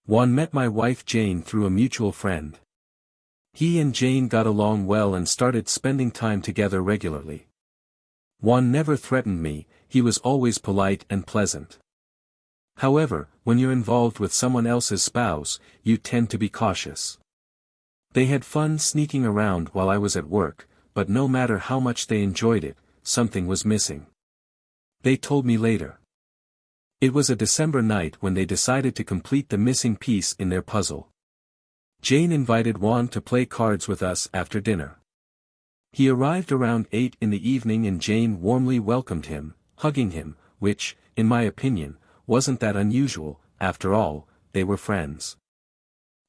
Juan met my wife Jane through a mutual friend. He and Jane got along well and started spending time together regularly. Juan never threatened me, he was always polite and pleasant. However, when you're involved with someone else's spouse, you tend to be cautious. They had fun sneaking around while I was at work, but no matter how much they enjoyed it, something was missing. They told me later. It was a December night when they decided to complete the missing piece in their puzzle. Jane invited Juan to play cards with us after dinner. He arrived around 8 in the evening and Jane warmly welcomed him, hugging him, which, in my opinion, wasn't that unusual. After all, they were friends.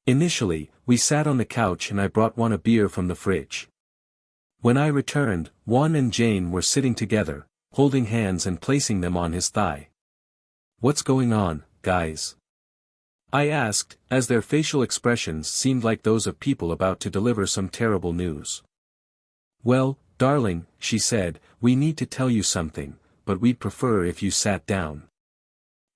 Initially, we sat on the couch and I brought Juan a beer from the fridge. When I returned, Juan and Jane were sitting together, holding hands and placing them on his thigh. "What's going on, guys?" I asked, as their facial expressions seemed like those of people about to deliver some terrible news. "Well, darling," she said, "we need to tell you something, but we'd prefer if you sat down."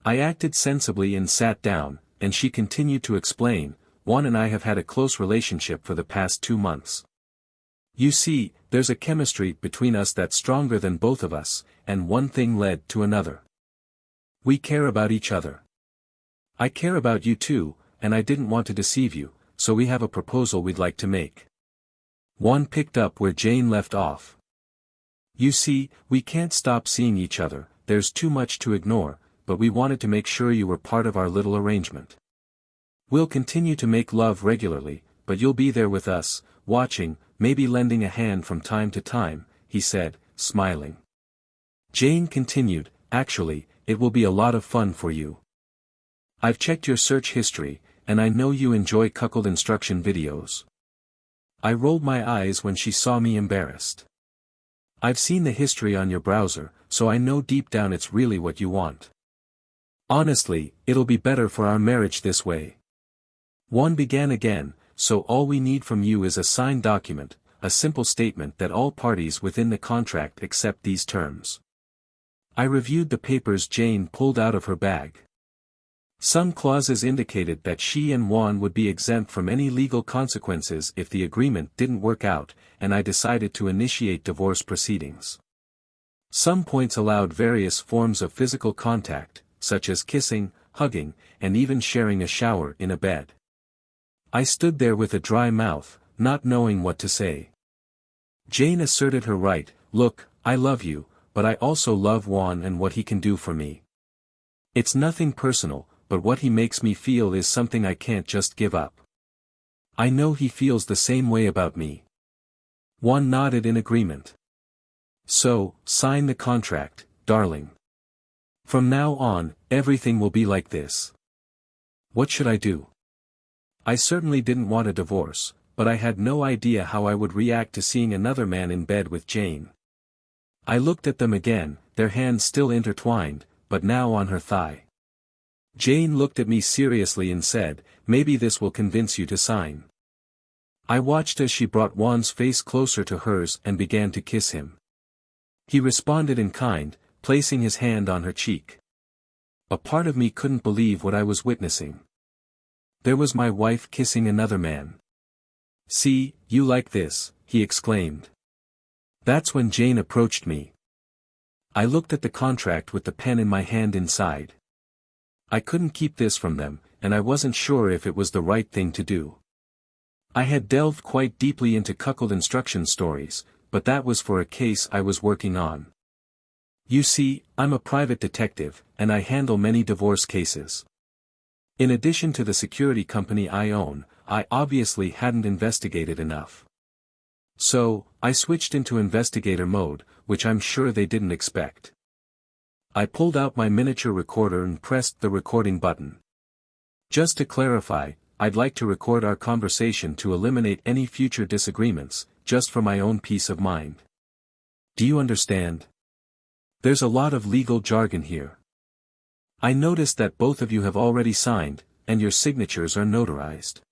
I acted sensibly and sat down, and she continued to explain, "Juan and I have had a close relationship for the past 2 months. You see, there's a chemistry between us that's stronger than both of us, and one thing led to another. We care about each other. I care about you too, and I didn't want to deceive you, so we have a proposal we'd like to make." Juan picked up where Jane left off. "You see, we can't stop seeing each other, there's too much to ignore, but we wanted to make sure you were part of our little arrangement. We'll continue to make love regularly, but you'll be there with us, watching, maybe lending a hand from time to time," he said, smiling. Jane continued, "Actually, it will be a lot of fun for you. I've checked your search history, and I know you enjoy cuckold instruction videos." I rolled my eyes when she saw me embarrassed. "I've seen the history on your browser, so I know deep down it's really what you want. Honestly, it'll be better for our marriage this way." Juan began again, "So all we need from you is a signed document, a simple statement that all parties within the contract accept these terms." I reviewed the papers Jane pulled out of her bag. Some clauses indicated that she and Juan would be exempt from any legal consequences if the agreement didn't work out, and I decided to initiate divorce proceedings. Some points allowed various forms of physical contact, such as kissing, hugging, and even sharing a shower in a bed. I stood there with a dry mouth, not knowing what to say. Jane asserted her right, "Look, I love you, but I also love Juan and what he can do for me. It's nothing personal, but what he makes me feel is something I can't just give up. I know he feels the same way about me." Juan nodded in agreement. "So, sign the contract, darling. From now on, everything will be like this." What should I do? I certainly didn't want a divorce, but I had no idea how I would react to seeing another man in bed with Jane. I looked at them again, their hands still intertwined, but now on her thigh. Jane looked at me seriously and said, "Maybe this will convince you to sign." I watched as she brought Juan's face closer to hers and began to kiss him. He responded in kind, placing his hand on her cheek. A part of me couldn't believe what I was witnessing. There was my wife kissing another man. "See, you like this," he exclaimed. That's when Jane approached me. I looked at the contract with the pen in my hand inside. I couldn't keep this from them, and I wasn't sure if it was the right thing to do. I had delved quite deeply into cuckold instruction stories, but that was for a case I was working on. You see, I'm a private detective, and I handle many divorce cases. In addition to the security company I own, I obviously hadn't investigated enough. So, I switched into investigator mode, which I'm sure they didn't expect. I pulled out my miniature recorder and pressed the recording button. Just to clarify, I'd like to record our conversation to eliminate any future disagreements, just for my own peace of mind. Do you understand? There's a lot of legal jargon here. I noticed that both of you have already signed, and your signatures are notarized.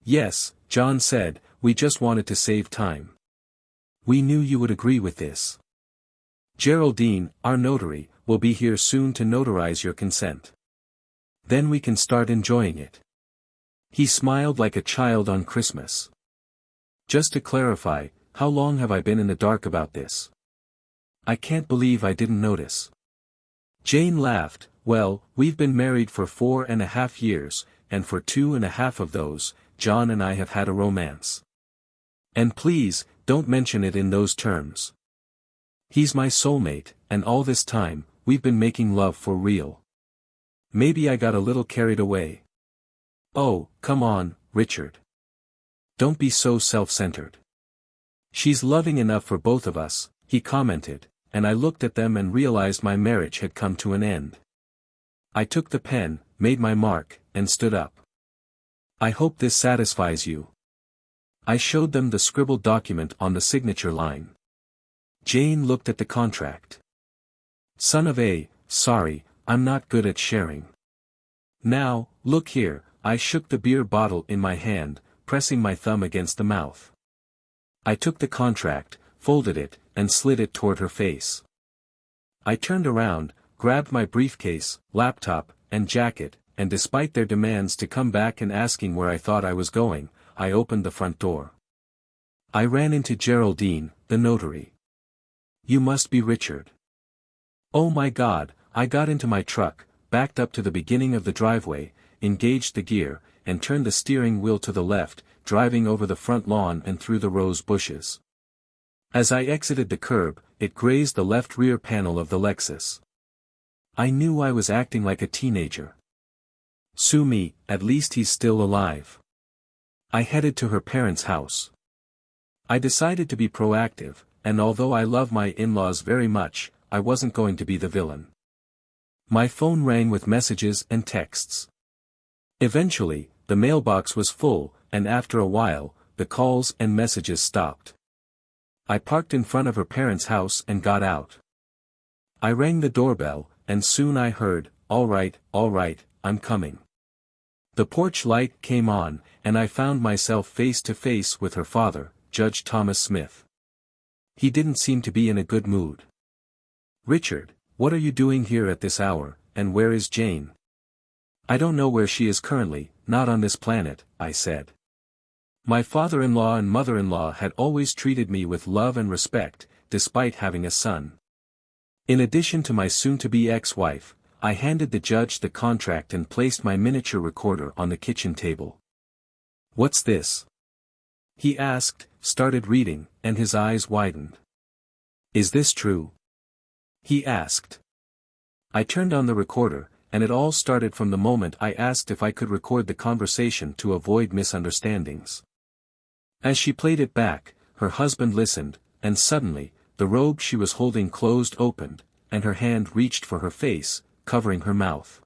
Yes, John said, we just wanted to save time. We knew you would agree with this. Geraldine, our notary, will be here soon to notarize your consent. Then we can start enjoying it. He smiled like a child on Christmas. Just to clarify, how long have I been in the dark about this? I can't believe I didn't notice. Jane laughed. Well, we've been married for 4.5 years, and for 2.5 of those, John and I have had a romance. And please, don't mention it in those terms. He's my soulmate, and all this time, we've been making love for real. Maybe I got a little carried away. Oh, come on, Richard. Don't be so self-centered. She's loving enough for both of us, he commented, and I looked at them and realized my marriage had come to an end. I took the pen, made my mark, and stood up. I hope this satisfies you. I showed them the scribbled document on the signature line. Jane looked at the contract. Son of a, sorry, I'm not good at sharing. Now, look here, I shook the beer bottle in my hand, pressing my thumb against the mouth. I took the contract, folded it, and slid it toward her face. I turned around, grabbed my briefcase, laptop, and jacket, and despite their demands to come back and asking where I thought I was going, I opened the front door. I ran into Geraldine, the notary. You must be Richard. Oh my God, I got into my truck, backed up to the beginning of the driveway, engaged the gear, and turned the steering wheel to the left, driving over the front lawn and through the rose bushes. As I exited the curb, it grazed the left rear panel of the Lexus. I knew I was acting like a teenager. Sue me, at least he's still alive. I headed to her parents' house. I decided to be proactive, and although I love my in-laws very much, I wasn't going to be the villain. My phone rang with messages and texts. Eventually, the mailbox was full, and after a while, the calls and messages stopped. I parked in front of her parents' house and got out. I rang the doorbell, and soon I heard, all right, I'm coming. The porch light came on, and I found myself face to face with her father, Judge Thomas Smith. He didn't seem to be in a good mood. Richard, what are you doing here at this hour, and where is Jane? I don't know where she is currently, not on this planet, I said. My father-in-law and mother-in-law had always treated me with love and respect, despite having a son. In addition to my soon-to-be ex-wife, I handed the judge the contract and placed my miniature recorder on the kitchen table. What's this? He asked, started reading, and his eyes widened. Is this true? He asked. I turned on the recorder, and it all started from the moment I asked if I could record the conversation to avoid misunderstandings. As she played it back, her husband listened, and suddenly, the robe she was holding closed opened, and her hand reached for her face, covering her mouth.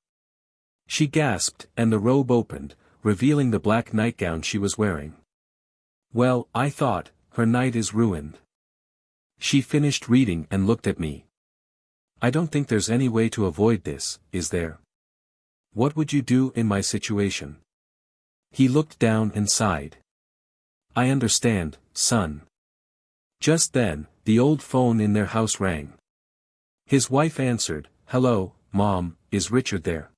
She gasped, and the robe opened, revealing the black nightgown she was wearing. Well, I thought, her night is ruined. She finished reading and looked at me. I don't think there's any way to avoid this, is there? What would you do in my situation? He looked down and sighed. I understand, son. Just then, the old phone in their house rang. His wife answered, Hello, Mom, is Richard there?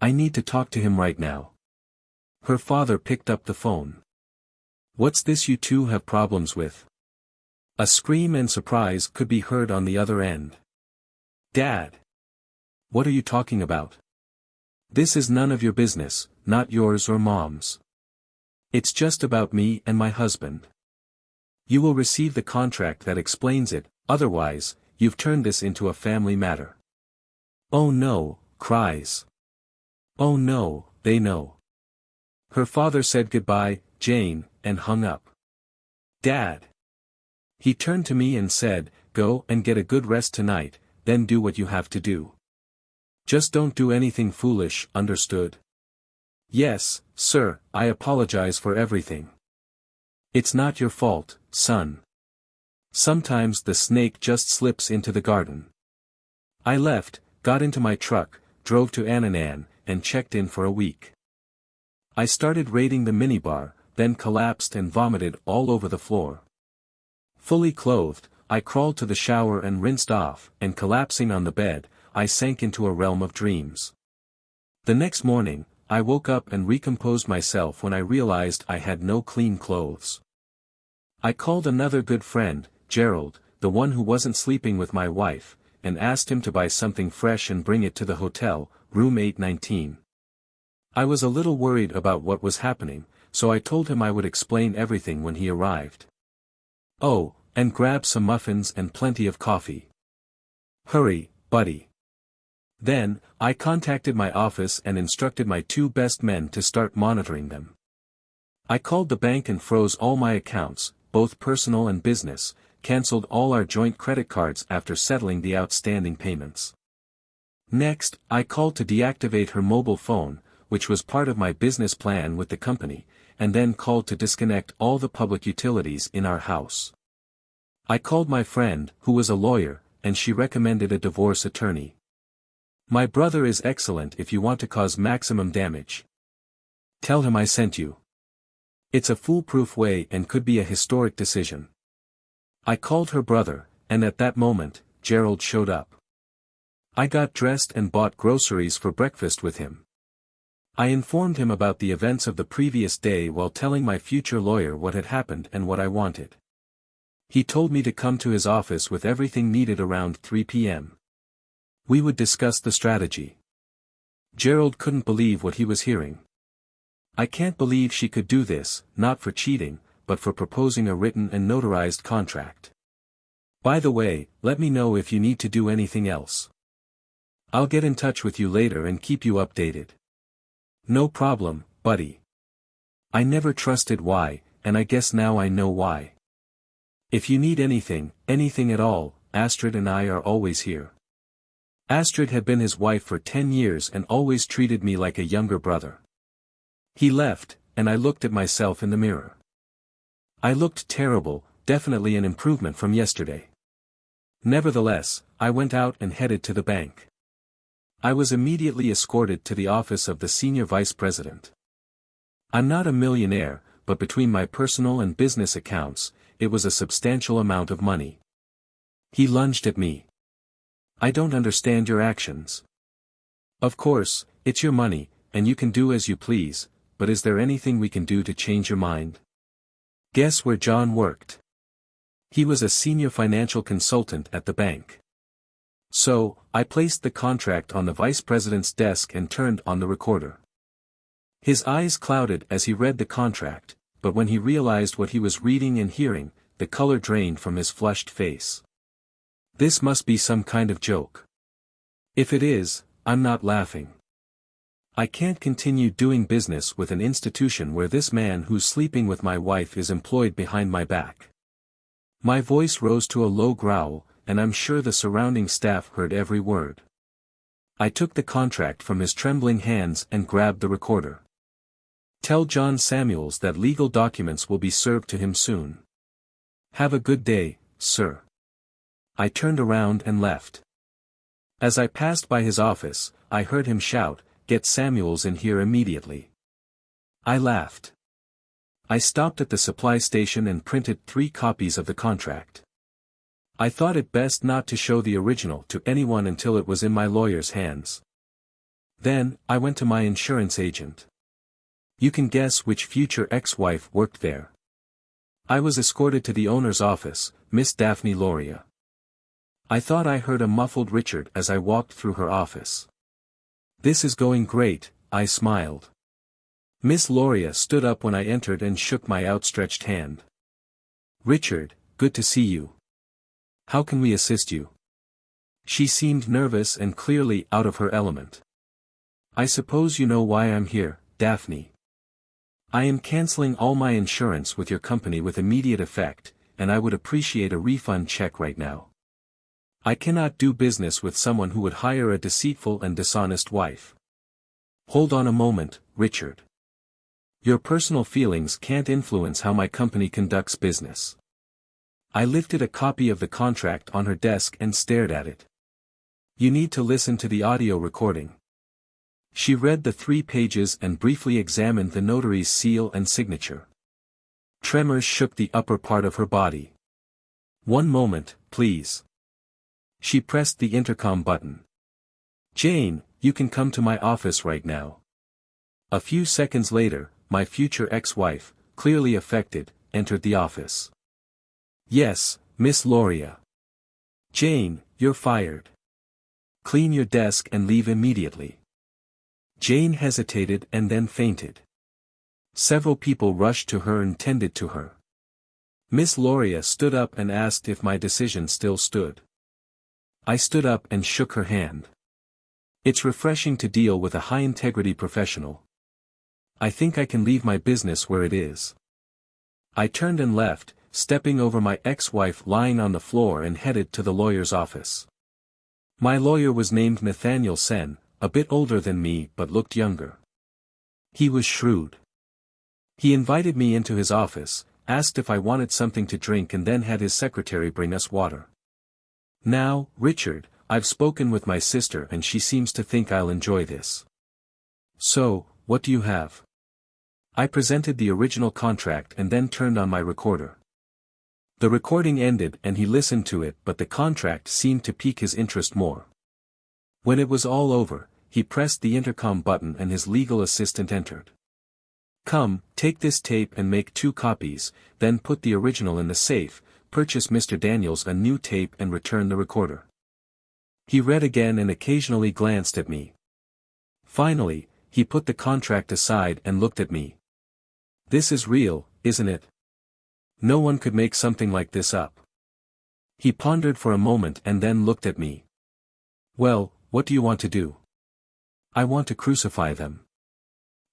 I need to talk to him right now. Her father picked up the phone. What's this you two have problems with? A scream and surprise could be heard on the other end. Dad! What are you talking about? This is none of your business, not yours or Mom's. It's just about me and my husband. You will receive the contract that explains it, otherwise, you've turned this into a family matter. Oh no, cries. Oh no, they know. Her father said goodbye, Jane, and hung up. Dad! He turned to me and said, Go and get a good rest tonight, then do what you have to do. Just don't do anything foolish, understood? Yes, sir, I apologize for everything. It's not your fault, son. Sometimes the snake just slips into the garden. I left, got into my truck, drove to Annan, and checked in for a week. I started raiding the minibar, then collapsed and vomited all over the floor. Fully clothed, I crawled to the shower and rinsed off, and collapsing on the bed, I sank into a realm of dreams. The next morning, I woke up and recomposed myself when I realized I had no clean clothes. I called another good friend, Gerald, the one who wasn't sleeping with my wife, and asked him to buy something fresh and bring it to the hotel, room 819. I was a little worried about what was happening, so I told him I would explain everything when he arrived. Oh, and grab some muffins and plenty of coffee. Hurry, buddy. Then, I contacted my office and instructed my two best men to start monitoring them. I called the bank and froze all my accounts, both personal and business, cancelled all our joint credit cards after settling the outstanding payments. Next, I called to deactivate her mobile phone, which was part of my business plan with the company, and then called to disconnect all the public utilities in our house. I called my friend, who was a lawyer, and she recommended a divorce attorney. My brother is excellent if you want to cause maximum damage. Tell him I sent you. It's a foolproof way and could be a historic decision. I called her brother, and at that moment, Gerald showed up. I got dressed and bought groceries for breakfast with him. I informed him about the events of the previous day while telling my future lawyer what had happened and what I wanted. He told me to come to his office with everything needed around 3 p.m. We would discuss the strategy. Gerald couldn't believe what he was hearing. I can't believe she could do this, not for cheating, but for proposing a written and notarized contract. By the way, let me know if you need to do anything else. I'll get in touch with you later and keep you updated. No problem, buddy. I never trusted why, and I guess now I know why. If you need anything at all, Astrid and I are always here. Astrid had been his wife for 10 years and always treated me like a younger brother. He left, and I looked at myself in the mirror. I looked terrible, definitely an improvement from yesterday. Nevertheless, I went out and headed to the bank. I was immediately escorted to the office of the senior vice president. I'm not a millionaire, but between my personal and business accounts, it was a substantial amount of money. He lunged at me. I don't understand your actions. Of course, it's your money, and you can do as you please, but is there anything we can do to change your mind? Guess where John worked? He was a senior financial consultant at the bank. So, I placed the contract on the vice president's desk and turned on the recorder. His eyes clouded as he read the contract, but when he realized what he was reading and hearing, the color drained from his flushed face. This must be some kind of joke. If it is, I'm not laughing. I can't continue doing business with an institution where this man who's sleeping with my wife is employed behind my back. My voice rose to a low growl, and I'm sure the surrounding staff heard every word. I took the contract from his trembling hands and grabbed the recorder. Tell John Samuels that legal documents will be served to him soon. Have a good day, sir. I turned around and left. As I passed by his office, I heard him shout, "Get Samuels in here immediately." I laughed. I stopped at the supply station and printed 3 copies of the contract. I thought it best not to show the original to anyone until it was in my lawyer's hands. Then, I went to my insurance agent. You can guess which future ex-wife worked there. I was escorted to the owner's office, Miss Daphne Loria. I thought I heard a muffled Richard as I walked through her office. This is going great, I smiled. Miss Loria stood up when I entered and shook my outstretched hand. Richard, good to see you. How can we assist you? She seemed nervous and clearly out of her element. I suppose you know why I'm here, Daphne. I am canceling all my insurance with your company with immediate effect, and I would appreciate a refund check right now. I cannot do business with someone who would hire a deceitful and dishonest wife. Hold on a moment, Richard. Your personal feelings can't influence how my company conducts business. I lifted a copy of the contract on her desk and stared at it. You need to listen to the audio recording. She read the 3 pages and briefly examined the notary's seal and signature. Tremors shook the upper part of her body. One moment, please. She pressed the intercom button. Jane, you can come to my office right now. A few seconds later, my future ex-wife, clearly affected, entered the office. Yes, Miss Loria. Jane, you're fired. Clean your desk and leave immediately. Jane hesitated and then fainted. Several people rushed to her and tended to her. Miss Loria stood up and asked if my decision still stood. I stood up and shook her hand. It's refreshing to deal with a high-integrity professional. I think I can leave my business where it is. I turned and left, stepping over my ex-wife lying on the floor and headed to the lawyer's office. My lawyer was named Nathaniel Sen, a bit older than me but looked younger. He was shrewd. He invited me into his office, asked if I wanted something to drink and then had his secretary bring us water. Now, Richard, I've spoken with my sister and she seems to think I'll enjoy this. So, what do you have? I presented the original contract and then turned on my recorder. The recording ended and he listened to it, but the contract seemed to pique his interest more. When it was all over, he pressed the intercom button and his legal assistant entered. Come, take this tape and make 2 copies, then put the original in the safe, purchase Mr. Daniels a new tape and return the recorder. He read again and occasionally glanced at me. Finally, he put the contract aside and looked at me. This is real, isn't it? No one could make something like this up. He pondered for a moment and then looked at me. Well, what do you want to do? I want to crucify them.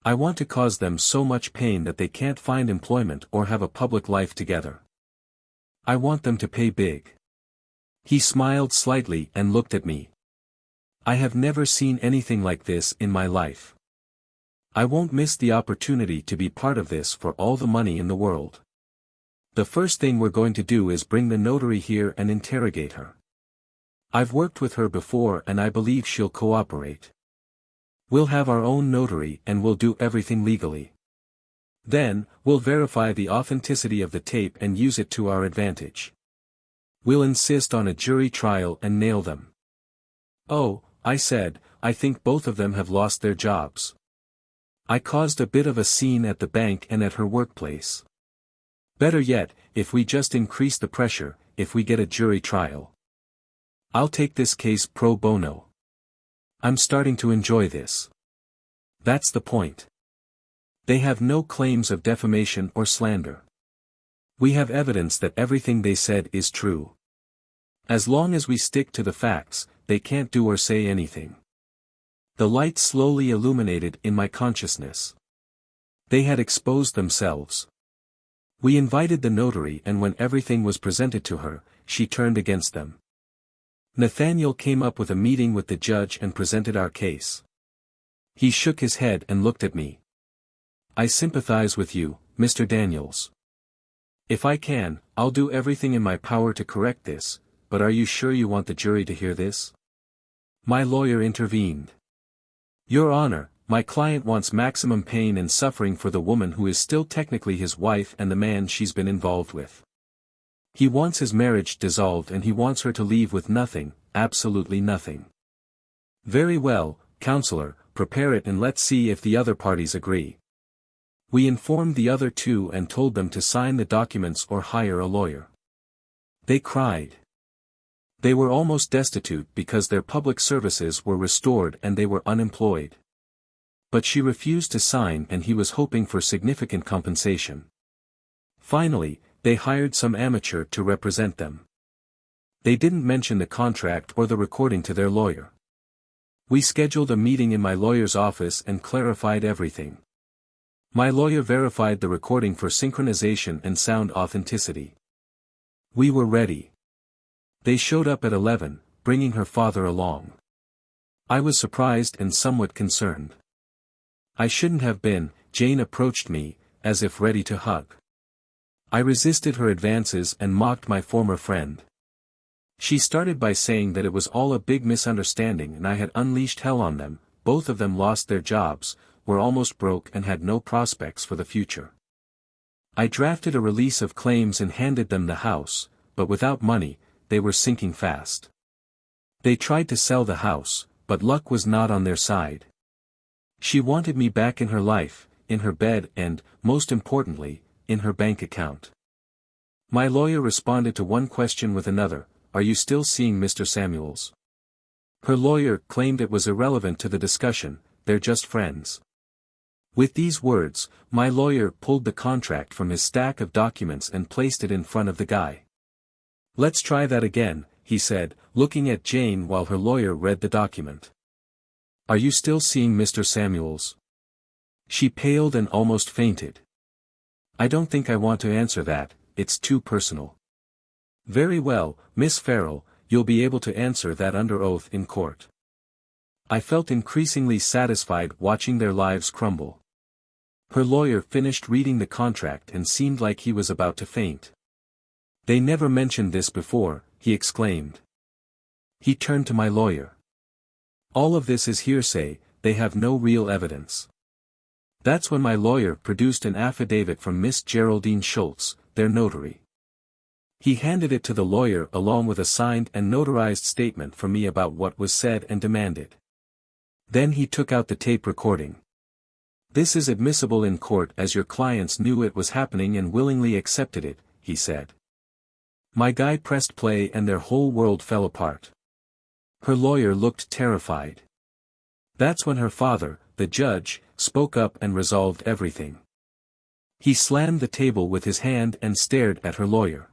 I want to cause them so much pain that they can't find employment or have a public life together. I want them to pay big. He smiled slightly and looked at me. I have never seen anything like this in my life. I won't miss the opportunity to be part of this for all the money in the world. The first thing we're going to do is bring the notary here and interrogate her. I've worked with her before and I believe she'll cooperate. We'll have our own notary and we'll do everything legally. Then, we'll verify the authenticity of the tape and use it to our advantage. We'll insist on a jury trial and nail them. Oh, I said, I think both of them have lost their jobs. I caused a bit of a scene at the bank and at her workplace. Better yet, if we just increase the pressure, if we get a jury trial. I'll take this case pro bono. I'm starting to enjoy this. That's the point. They have no claims of defamation or slander. We have evidence that everything they said is true. As long as we stick to the facts, they can't do or say anything. The light slowly illuminated in my consciousness. They had exposed themselves. We invited the notary and when everything was presented to her, she turned against them. Nathaniel came up with a meeting with the judge and presented our case. He shook his head and looked at me. I sympathize with you, Mr. Daniels. If I can, I'll do everything in my power to correct this, but are you sure you want the jury to hear this? My lawyer intervened. Your Honor, my client wants maximum pain and suffering for the woman who is still technically his wife and the man she's been involved with. He wants his marriage dissolved and he wants her to leave with nothing, absolutely nothing. Very well, counselor, prepare it and let's see if the other parties agree. We informed the other 2 and told them to sign the documents or hire a lawyer. They cried. They were almost destitute because their public services were restored and they were unemployed. But she refused to sign and he was hoping for significant compensation. Finally, they hired some amateur to represent them. They didn't mention the contract or the recording to their lawyer. We scheduled a meeting in my lawyer's office and clarified everything. My lawyer verified the recording for synchronization and sound authenticity. We were ready. They showed up at 11, bringing her father along. I was surprised and somewhat concerned. I shouldn't have been. Jane approached me, as if ready to hug. I resisted her advances and mocked my former friend. She started by saying that it was all a big misunderstanding and I had unleashed hell on them. Both of them lost their jobs, were almost broke and had no prospects for the future. I drafted a release of claims and handed them the house, but without money, they were sinking fast. They tried to sell the house, but luck was not on their side. She wanted me back in her life, in her bed and, most importantly, in her bank account. My lawyer responded to one question with another, "Are you still seeing Mr. Samuels?" Her lawyer claimed it was irrelevant to the discussion, "They're just friends." With these words, my lawyer pulled the contract from his stack of documents and placed it in front of the guy. "Let's try that again," he said, looking at Jane while her lawyer read the document. "Are you still seeing Mr. Samuels?" She paled and almost fainted. "I don't think I want to answer that, it's too personal." "Very well, Miss Farrell, you'll be able to answer that under oath in court." I felt increasingly satisfied watching their lives crumble. Her lawyer finished reading the contract and seemed like he was about to faint. "They never mentioned this before," he exclaimed. He turned to my lawyer. "All of this is hearsay, they have no real evidence." That's when my lawyer produced an affidavit from Miss Geraldine Schultz, their notary. He handed it to the lawyer along with a signed and notarized statement from me about what was said and demanded. Then he took out the tape recording. "This is admissible in court as your clients knew it was happening and willingly accepted it," he said. My guy pressed play and their whole world fell apart. Her lawyer looked terrified. That's when her father, the judge, spoke up and resolved everything. He slammed the table with his hand and stared at her lawyer.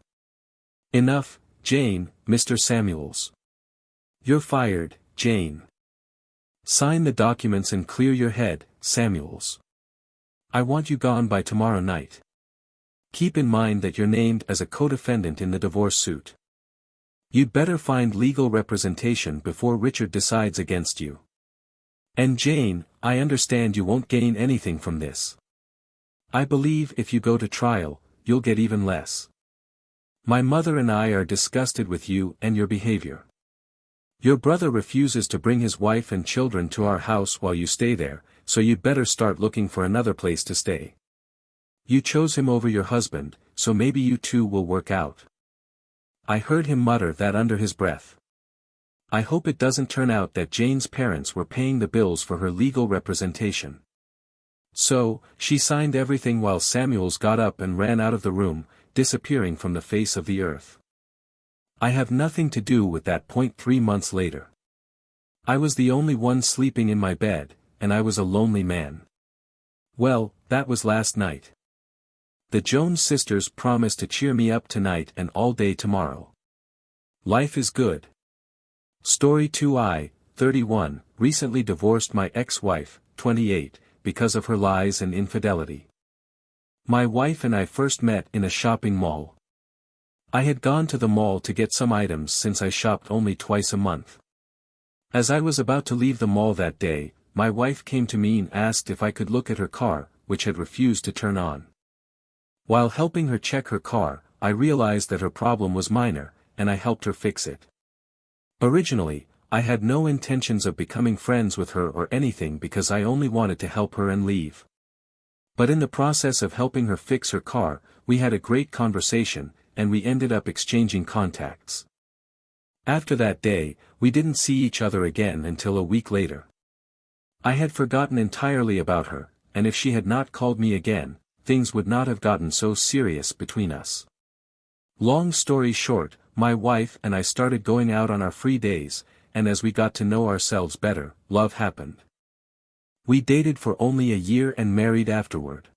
"Enough, Jane, Mr. Samuels. You're fired, Jane. Sign the documents and clear your head, Samuels. I want you gone by tomorrow night. Keep in mind that you're named as a co-defendant in the divorce suit. You'd better find legal representation before Richard decides against you. And Jane, I understand you won't gain anything from this. I believe if you go to trial, you'll get even less. My mother and I are disgusted with you and your behavior. Your brother refuses to bring his wife and children to our house while you stay there, so you'd better start looking for another place to stay. You chose him over your husband, so maybe you two will work out." I heard him mutter that under his breath. I hope it doesn't turn out that Jane's parents were paying the bills for her legal representation. So, she signed everything while Samuels got up and ran out of the room, disappearing from the face of the earth. I have nothing to do with that. 3 months later. I was the only one sleeping in my bed, and I was a lonely man. Well, that was last night. The Jones sisters promised to cheer me up tonight and all day tomorrow. Life is good. Story 2. I, 31, recently divorced my ex-wife, 28, because of her lies and infidelity. My wife and I first met in a shopping mall. I had gone to the mall to get some items since I shopped only twice a month. As I was about to leave the mall that day, my wife came to me and asked if I could look at her car, which had refused to turn on. While helping her check her car, I realized that her problem was minor, and I helped her fix it. Originally, I had no intentions of becoming friends with her or anything because I only wanted to help her and leave. But in the process of helping her fix her car, we had a great conversation, and we ended up exchanging contacts. After that day, we didn't see each other again until a week later. I had forgotten entirely about her, and if she had not called me again, things would not have gotten so serious between us. Long story short, my wife and I started going out on our free days, and as we got to know ourselves better, love happened. We dated for only a year and married afterward.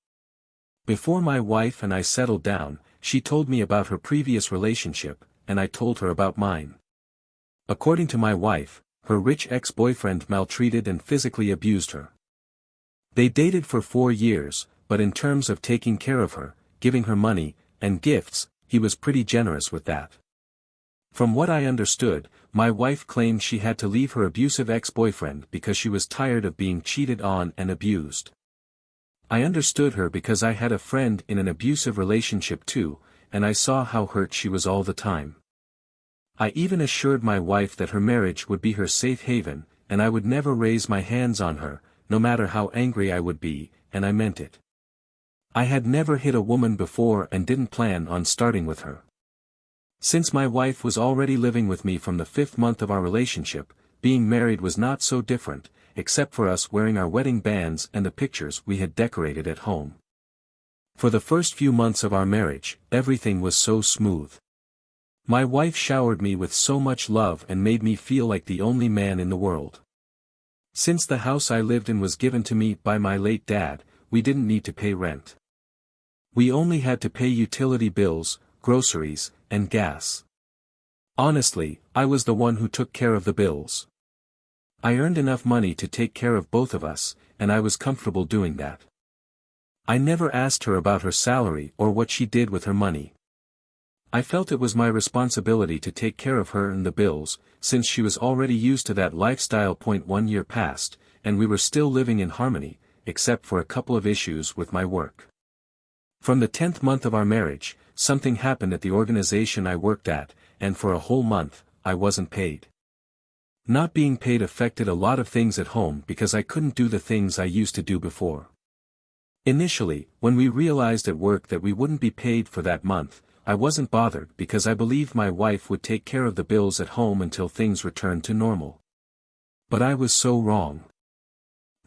Before my wife and I settled down, she told me about her previous relationship, and I told her about mine. According to my wife, her rich ex-boyfriend maltreated and physically abused her. They dated for 4 years, but in terms of taking care of her, giving her money, and gifts, he was pretty generous with that. From what I understood, my wife claimed she had to leave her abusive ex-boyfriend because she was tired of being cheated on and abused. I understood her because I had a friend in an abusive relationship too, and I saw how hurt she was all the time. I even assured my wife that her marriage would be her safe haven, and I would never raise my hands on her, no matter how angry I would be, and I meant it. I had never hit a woman before and didn't plan on starting with her. Since my wife was already living with me from the 5th month of our relationship, being married was not so different, except for us wearing our wedding bands and the pictures we had decorated at home. For the first few months of our marriage, everything was so smooth. My wife showered me with so much love and made me feel like the only man in the world. Since the house I lived in was given to me by my late dad, we didn't need to pay rent. We only had to pay utility bills, groceries, and gas. Honestly, I was the one who took care of the bills. I earned enough money to take care of both of us, and I was comfortable doing that. I never asked her about her salary or what she did with her money. I felt it was my responsibility to take care of her and the bills, since she was already used to that lifestyle. 1 year passed, and we were still living in harmony, except for a couple of issues with my work. From the 10th month of our marriage, something happened at the organization I worked at, and for a whole month, I wasn't paid. Not being paid affected a lot of things at home because I couldn't do the things I used to do before. Initially, when we realized at work that we wouldn't be paid for that month, I wasn't bothered because I believed my wife would take care of the bills at home until things returned to normal. But I was so wrong.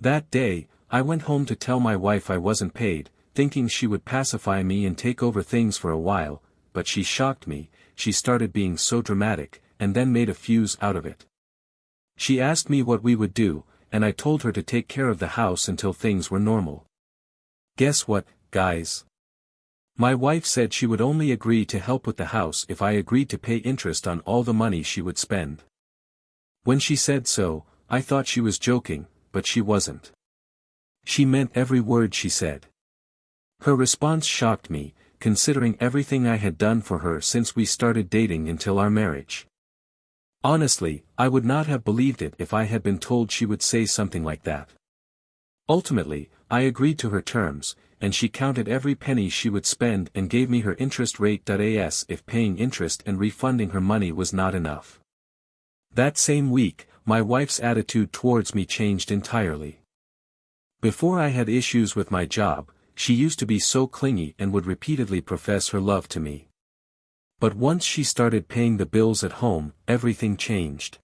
That day, I went home to tell my wife I wasn't paid, thinking she would pacify me and take over things for a while, but she shocked me. She started being so dramatic, and then made a fuse out of it. She asked me what we would do, and I told her to take care of the house until things were normal. Guess what, guys? My wife said she would only agree to help with the house if I agreed to pay interest on all the money she would spend. When she said so, I thought she was joking, but she wasn't. She meant every word she said. Her response shocked me, considering everything I had done for her since we started dating until our marriage. Honestly, I would not have believed it if I had been told she would say something like that. Ultimately, I agreed to her terms, and she counted every penny she would spend and gave me her interest rate. As if paying interest and refunding her money was not enough. That same week, my wife's attitude towards me changed entirely. Before I had issues with my job, she used to be so clingy and would repeatedly profess her love to me. But once she started paying the bills at home, everything changed.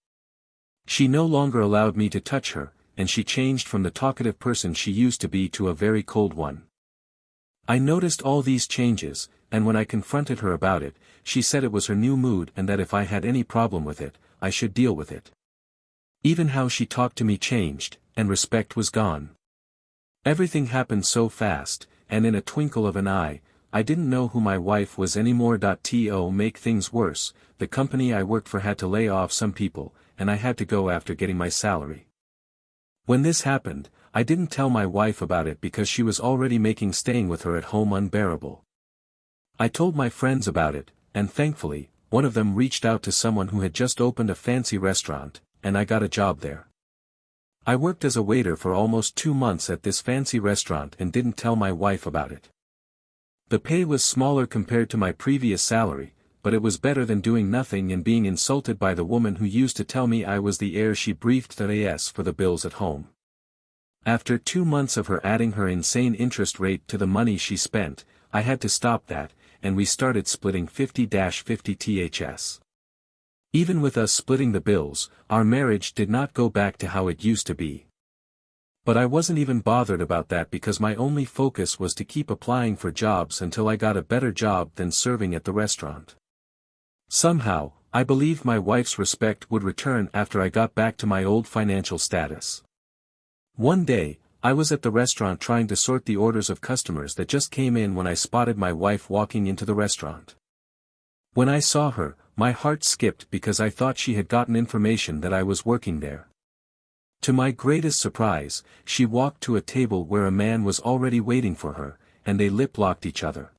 She no longer allowed me to touch her, and she changed from the talkative person she used to be to a very cold one. I noticed all these changes, and when I confronted her about it, she said it was her new mood and that if I had any problem with it, I should deal with it. Even how she talked to me changed, and respect was gone. Everything happened so fast, and in a twinkle of an eye, I didn't know who my wife was anymore. To make things worse, the company I worked for had to lay off some people, and I had to go after getting my salary. When this happened, I didn't tell my wife about it because she was already making staying with her at home unbearable. I told my friends about it, and thankfully, one of them reached out to someone who had just opened a fancy restaurant, and I got a job there. I worked as a waiter for almost 2 months at this fancy restaurant and didn't tell my wife about it. The pay was smaller compared to my previous salary, but it was better than doing nothing and being insulted by the woman who used to tell me I was the heir she briefed as for the bills at home. After 2 months of her adding her insane interest rate to the money she spent, I had to stop that, and we started splitting 50-50 THS. Even with us splitting the bills, our marriage did not go back to how it used to be. But I wasn't even bothered about that because my only focus was to keep applying for jobs until I got a better job than serving at the restaurant. Somehow, I believed my wife's respect would return after I got back to my old financial status. One day, I was at the restaurant trying to sort the orders of customers that just came in when I spotted my wife walking into the restaurant. When I saw her, my heart skipped because I thought she had gotten information that I was working there. To my greatest surprise, she walked to a table where a man was already waiting for her, and they lip-locked each other.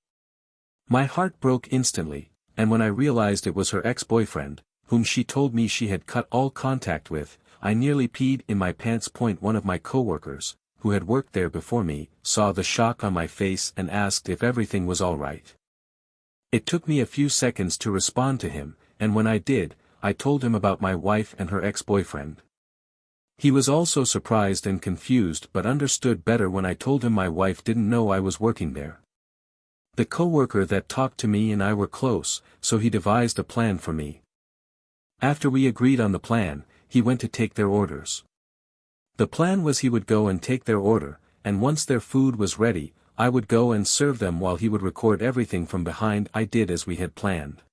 My heart broke instantly, and when I realized it was her ex-boyfriend, whom she told me she had cut all contact with, I nearly peed in my pants. One of my coworkers, who had worked there before me, saw the shock on my face and asked if everything was all right. It took me a few seconds to respond to him, and when I did, I told him about my wife and her ex-boyfriend. He was also surprised and confused but understood better when I told him my wife didn't know I was working there. The coworker that talked to me and I were close, so he devised a plan for me. After we agreed on the plan, he went to take their orders. The plan was he would go and take their order, and once their food was ready, I would go and serve them while he would record everything from behind. I did as we had planned.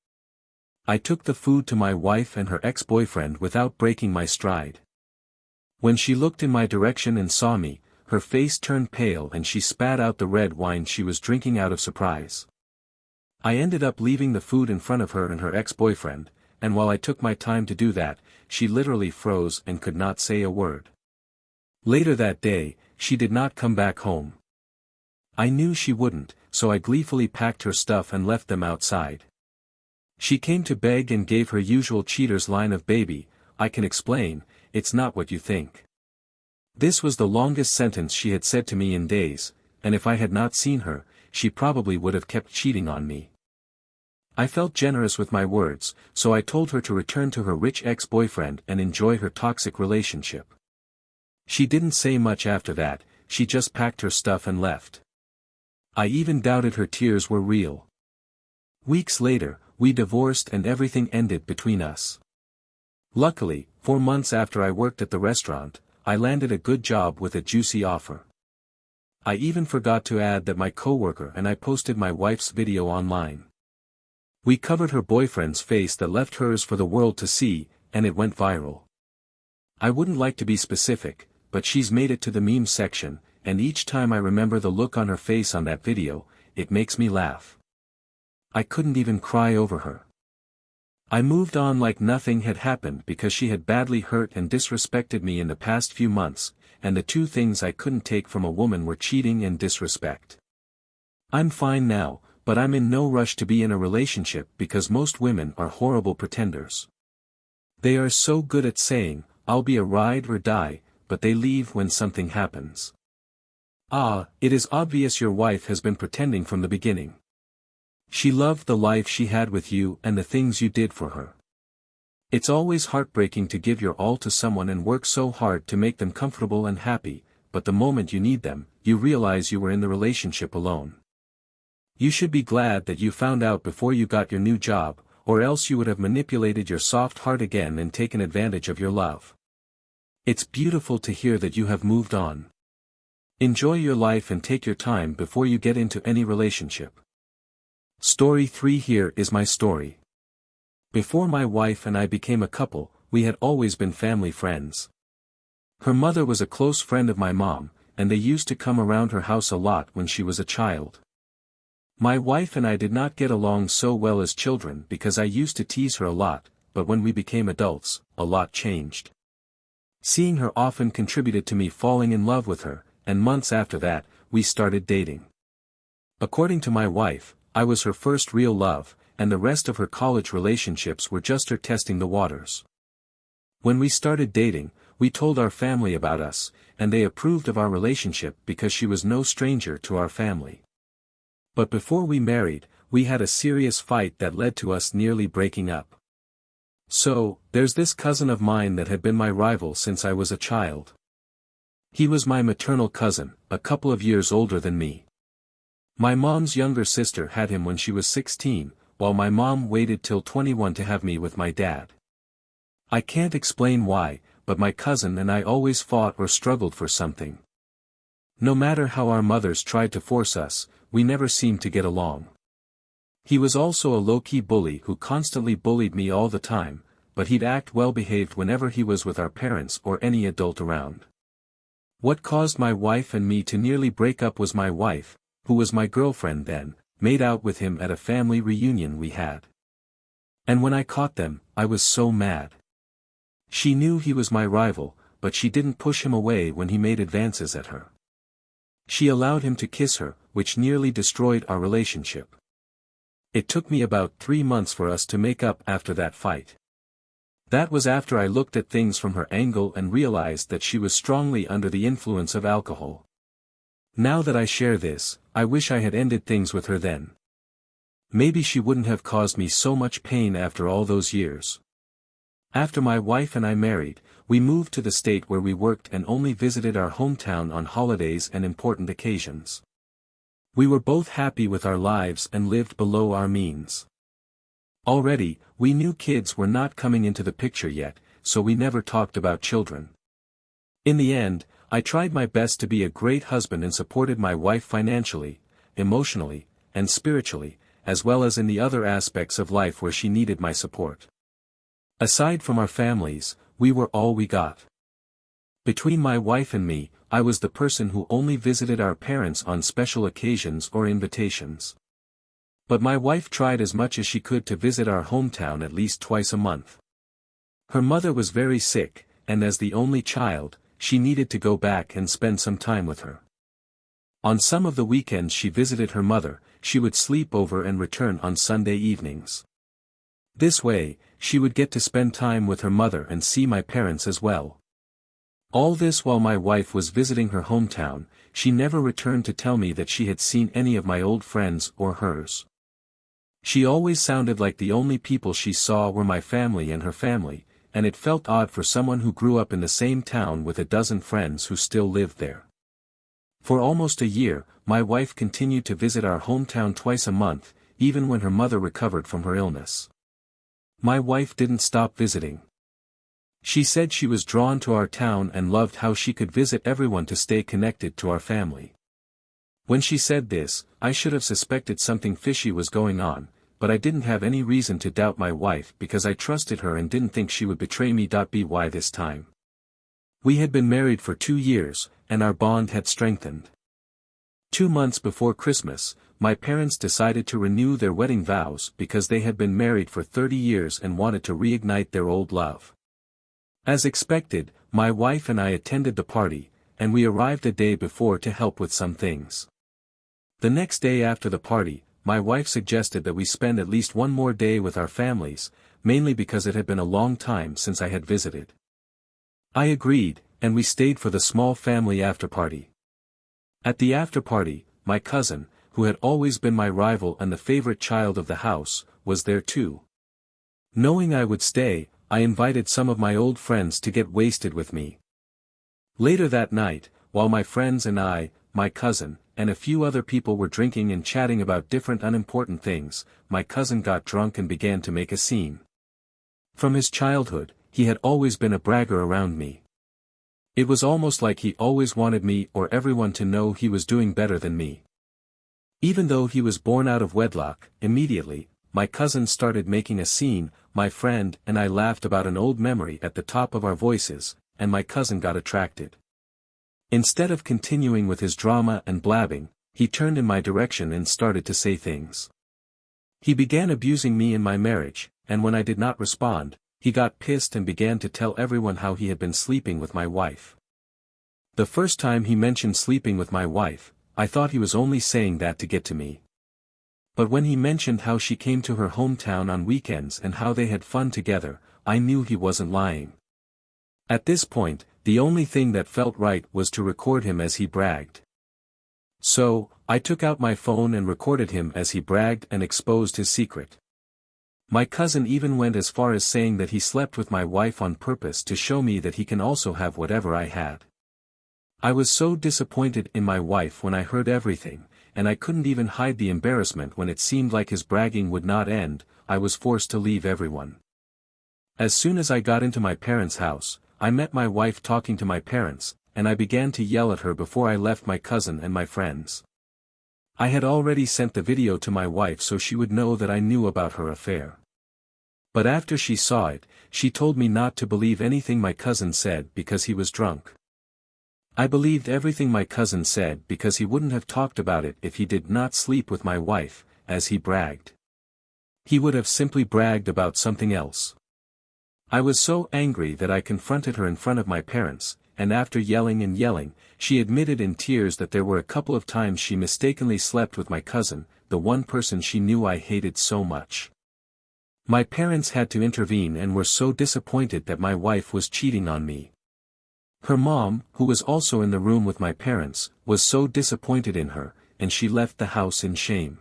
I took the food to my wife and her ex-boyfriend without breaking my stride. When she looked in my direction and saw me, her face turned pale and she spat out the red wine she was drinking out of surprise. I ended up leaving the food in front of her and her ex-boyfriend, and while I took my time to do that, she literally froze and could not say a word. Later that day, she did not come back home. I knew she wouldn't, so I gleefully packed her stuff and left them outside. She came to beg and gave her usual cheater's line of "Baby, I can explain, it's not what you think." This was the longest sentence she had said to me in days, and if I had not seen her, she probably would have kept cheating on me. I felt generous with my words, so I told her to return to her rich ex-boyfriend and enjoy her toxic relationship. She didn't say much after that, she just packed her stuff and left. I even doubted her tears were real. Weeks later, we divorced and everything ended between us. Luckily, 4 months after I worked at the restaurant, I landed a good job with a juicy offer. I even forgot to add that my coworker and I posted my wife's video online. We covered her boyfriend's face that left hers for the world to see, and it went viral. I wouldn't like to be specific, but she's made it to the meme section, and each time I remember the look on her face on that video, it makes me laugh. I couldn't even cry over her. I moved on like nothing had happened because she had badly hurt and disrespected me in the past few months, and the two things I couldn't take from a woman were cheating and disrespect. I'm fine now, but I'm in no rush to be in a relationship because most women are horrible pretenders. They are so good at saying, "I'll be a ride or die," but they leave when something happens. It is obvious your wife has been pretending from the beginning. She loved the life she had with you and the things you did for her. It's always heartbreaking to give your all to someone and work so hard to make them comfortable and happy, but the moment you need them, you realize you were in the relationship alone. You should be glad that you found out before you got your new job, or else you would have manipulated your soft heart again and taken advantage of your love. It's beautiful to hear that you have moved on. Enjoy your life and take your time before you get into any relationship. Story 3. Here is my story. Before my wife and I became a couple, we had always been family friends. Her mother was a close friend of my mom, and they used to come around her house a lot when she was a child. My wife and I did not get along so well as children because I used to tease her a lot, but when we became adults, a lot changed. Seeing her often contributed to me falling in love with her, and months after that, we started dating. According to my wife, I was her first real love, and the rest of her college relationships were just her testing the waters. When we started dating, we told our family about us, and they approved of our relationship because she was no stranger to our family. But before we married, we had a serious fight that led to us nearly breaking up. So, there's this cousin of mine that had been my rival since I was a child. He was my maternal cousin, a couple of years older than me. My mom's younger sister had him when she was 16, while my mom waited till 21 to have me with my dad. I can't explain why, but my cousin and I always fought or struggled for something. No matter how our mothers tried to force us, we never seemed to get along. He was also a low-key bully who constantly bullied me all the time, but he'd act well-behaved whenever he was with our parents or any adult around. What caused my wife and me to nearly break up was my wife, who was my girlfriend then, made out with him at a family reunion we had. And when I caught them, I was so mad. She knew he was my rival, but she didn't push him away when he made advances at her. She allowed him to kiss her, which nearly destroyed our relationship. It took me about 3 months for us to make up after that fight. That was after I looked at things from her angle and realized that she was strongly under the influence of alcohol. Now that I share this, I wish I had ended things with her then. Maybe she wouldn't have caused me so much pain after all those years. After my wife and I married, we moved to the state where we worked and only visited our hometown on holidays and important occasions. We were both happy with our lives and lived below our means. Already, we knew kids were not coming into the picture yet, so we never talked about children. In the end, I tried my best to be a great husband and supported my wife financially, emotionally, and spiritually, as well as in the other aspects of life where she needed my support. Aside from our families, we were all we got. Between my wife and me, I was the person who only visited our parents on special occasions or invitations. But my wife tried as much as she could to visit our hometown at least twice a month. Her mother was very sick, and as the only child, she needed to go back and spend some time with her. On some of the weekends she visited her mother, she would sleep over and return on Sunday evenings. This way, she would get to spend time with her mother and see my parents as well. All this while my wife was visiting her hometown, she never returned to tell me that she had seen any of my old friends or hers. She always sounded like the only people she saw were my family and her family, and it felt odd for someone who grew up in the same town with a dozen friends who still lived there. For almost a year, my wife continued to visit our hometown twice a month, even when her mother recovered from her illness. My wife didn't stop visiting. She said she was drawn to our town and loved how she could visit everyone to stay connected to our family. When she said this, I should have suspected something fishy was going on, but I didn't have any reason to doubt my wife because I trusted her and didn't think she would betray me. By this time, we had been married for 2 years, and our bond had strengthened. 2 months before Christmas, my parents decided to renew their wedding vows because they had been married for 30 years and wanted to reignite their old love. As expected, my wife and I attended the party, and we arrived a day before to help with some things. The next day after the party, my wife suggested that we spend at least one more day with our families, mainly because it had been a long time since I had visited. I agreed, and we stayed for the small family after-party. At the after-party, my cousin, who had always been my rival and the favorite child of the house, was there too. Knowing I would stay, I invited some of my old friends to get wasted with me. Later that night, while my friends and I, my cousin, and a few other people were drinking and chatting about different unimportant things, my cousin got drunk and began to make a scene. From his childhood, he had always been a bragger around me. It was almost like he always wanted me or everyone to know he was doing better than me. Even though he was born out of wedlock, immediately, my cousin started making a scene. My friend and I laughed about an old memory at the top of our voices, and my cousin got attracted. Instead of continuing with his drama and blabbing, he turned in my direction and started to say things. He began abusing me in my marriage, and when I did not respond, he got pissed and began to tell everyone how he had been sleeping with my wife. The first time he mentioned sleeping with my wife, I thought he was only saying that to get to me. But when he mentioned how she came to her hometown on weekends and how they had fun together, I knew he wasn't lying. At this point, the only thing that felt right was to record him as he bragged. So, I took out my phone and recorded him as he bragged and exposed his secret. My cousin even went as far as saying that he slept with my wife on purpose to show me that he can also have whatever I had. I was so disappointed in my wife when I heard everything, and I couldn't even hide the embarrassment when it seemed like his bragging would not end. I was forced to leave everyone. As soon as I got into my parents' house, I met my wife talking to my parents, and I began to yell at her before I left my cousin and my friends. I had already sent the video to my wife so she would know that I knew about her affair. But after she saw it, she told me not to believe anything my cousin said because he was drunk. I believed everything my cousin said because he wouldn't have talked about it if he did not sleep with my wife, as he bragged. He would have simply bragged about something else. I was so angry that I confronted her in front of my parents, and after yelling and yelling, she admitted in tears that there were a couple of times she mistakenly slept with my cousin, the one person she knew I hated so much. My parents had to intervene and were so disappointed that my wife was cheating on me. Her mom, who was also in the room with my parents, was so disappointed in her, and she left the house in shame.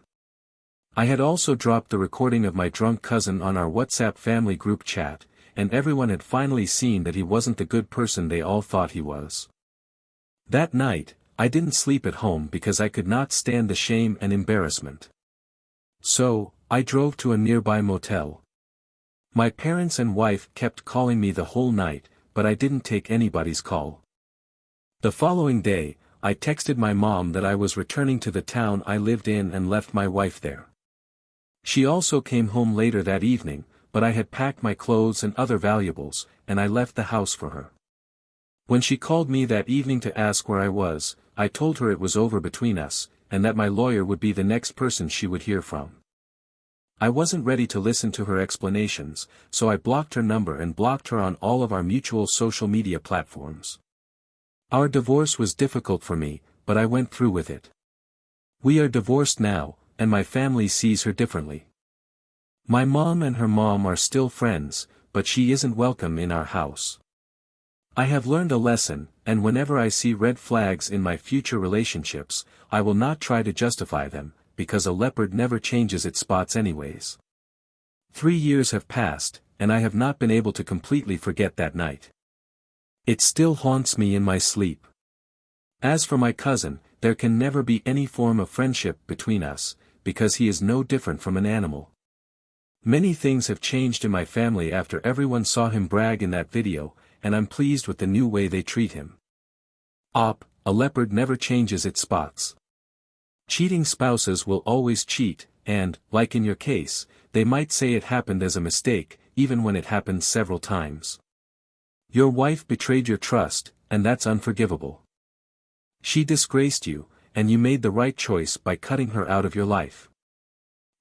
I had also dropped the recording of my drunk cousin on our WhatsApp family group chat, and everyone had finally seen that he wasn't the good person they all thought he was. That night, I didn't sleep at home because I could not stand the shame and embarrassment. So, I drove to a nearby motel. My parents and wife kept calling me the whole night, but I didn't take anybody's call. The following day, I texted my mom that I was returning to the town I lived in and left my wife there. She also came home later that evening, but I had packed my clothes and other valuables, and I left the house for her. When she called me that evening to ask where I was, I told her it was over between us, and that my lawyer would be the next person she would hear from. I wasn't ready to listen to her explanations, so I blocked her number and blocked her on all of our mutual social media platforms. Our divorce was difficult for me, but I went through with it. We are divorced now, and my family sees her differently. My mom and her mom are still friends, but she isn't welcome in our house. I have learned a lesson, and whenever I see red flags in my future relationships, I will not try to justify them, because a leopard never changes its spots anyways. 3 years have passed, and I have not been able to completely forget that night. It still haunts me in my sleep. As for my cousin, there can never be any form of friendship between us, because he is no different from an animal. Many things have changed in my family after everyone saw him brag in that video, and I'm pleased with the new way they treat him. A leopard never changes its spots. Cheating spouses will always cheat, and, like in your case, they might say it happened as a mistake, even when it happened several times. Your wife betrayed your trust, and that's unforgivable. She disgraced you, and you made the right choice by cutting her out of your life.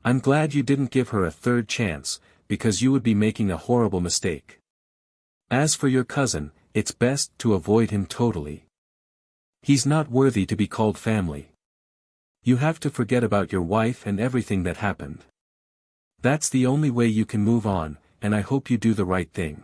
I'm glad you didn't give her a third chance, because you would be making a horrible mistake. As for your cousin, it's best to avoid him totally. He's not worthy to be called family. You have to forget about your wife and everything that happened. That's the only way you can move on, and I hope you do the right thing.